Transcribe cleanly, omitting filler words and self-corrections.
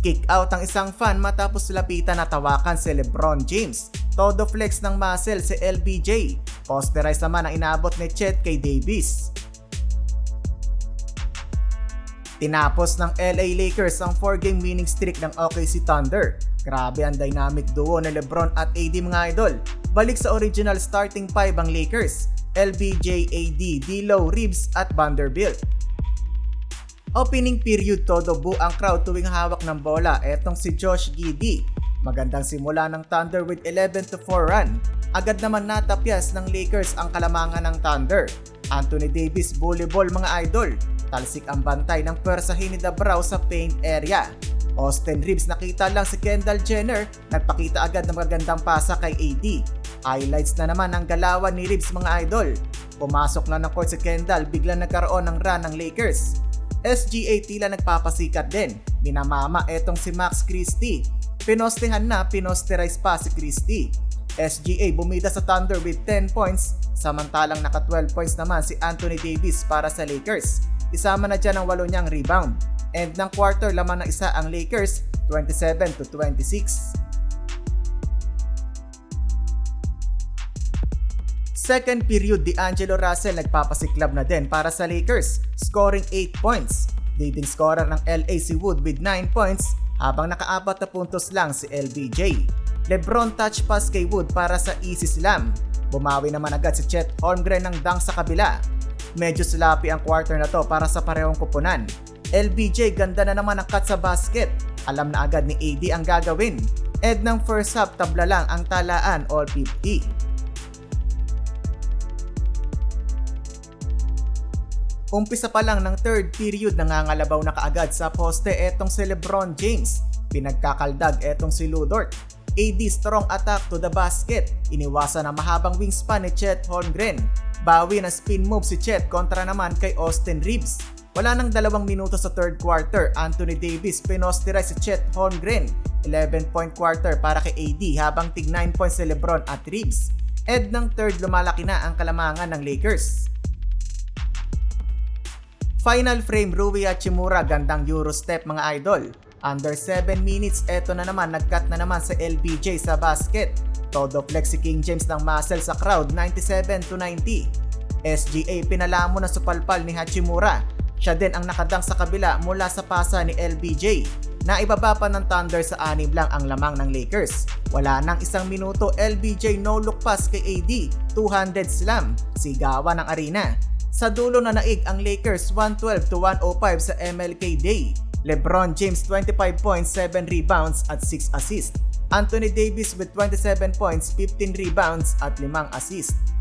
Kick out ang isang fan matapos lapitan at tawakan si LeBron James. Todo flex ng muscle si LBJ. Posterize naman ang inabot ni Chet kay Davis. Tinapos ng LA Lakers ang 4-game winning streak ng OKC Thunder. Grabe ang dynamic duo ni LeBron at AD mga idol. Balik sa original starting 5 ang Lakers. LBJ, AD, D'Lo, Reeves at Vanderbilt. Opening period todo buo ang crowd tuwing hawak ng bola. Etong si Josh Giddey. Magandang simula ng Thunder with 11-4 run. Agad naman natapyas ng Lakers ang kalamangan ng Thunder. Anthony Davis bully ball mga idol. Talsik ang bantay ng pwersahin ni Dabrao sa paint area. Austin Reeves nakita lang si Kendall Jenner, nagpakita agad ng magandang pasa kay AD. Highlights na naman ang galawan ni Reeves mga idol. Pumasok na ng court si Kendall, biglang nagkaroon ng run ng Lakers. SGA tila nagpapasikat din. Minamama etong si Max Christie. Pinostehan na, pinosterize pa si Christie. SGA bumida sa Thunder with 10 points, samantalang naka 12 points naman si Anthony Davis para sa Lakers. Isama na dyan ang 8 niyang rebound. End ng quarter, laman ng isa ang Lakers, 27-26. Second period, D'Angelo Russell nagpapasiklab na din para sa Lakers, scoring 8 points. Leading scorer ng LA si Wood with 9 points, habang naka-4 na puntos lang si LBJ. LeBron touch pass kay Wood para sa easy slam. Bumawi naman agad si Chet Holmgren ng dunk sa kabila. Medyo sloppy ang quarter na to para sa parehong kupunan. LBJ ganda na naman ang cut sa basket. Alam na agad ni AD ang gagawin. End ng first half, tabla lang ang talaan, all 50. Umpisa pa lang ng third period, nangangalabaw na kaagad sa poste etong si LeBron James. Pinagkakaldag etong si Lu Dort. AD strong attack to the basket. Iniwasan ang mahabang wingspan ni Chet Holmgren. Bawi na spin move si Chet kontra naman kay Austin Reeves. Wala nang 2 minuto sa third quarter, Anthony Davis pinosterize si Chet Holmgren. 11-point quarter para kay AD habang tig 9 points si LeBron at Reeves. End ng third, lumalaki na ang kalamangan ng Lakers. Final frame, Rui Hachimura, gandang Eurostep mga idol. Under 7 minutes, eto na naman, nag-cut na naman sa LBJ sa basket. Todo flex si King James ng muscle sa crowd, 97-90. SGA pinalamo na supalpal ni Hachimura. Siya din ang nakadang sa kabila mula sa pasa ni LBJ. Naibaba pa ng Thunder sa 6 lang ang lamang ng Lakers. Wala nang 1 minuto, LBJ no-look pass kay AD, 200 slam, sigawan ng arena. Sa dulo na naig ang Lakers 112-105 sa MLK Day. LeBron James 25 points, 7 rebounds at 6 assists. Anthony Davis with 27 points, 15 rebounds at 5 assists.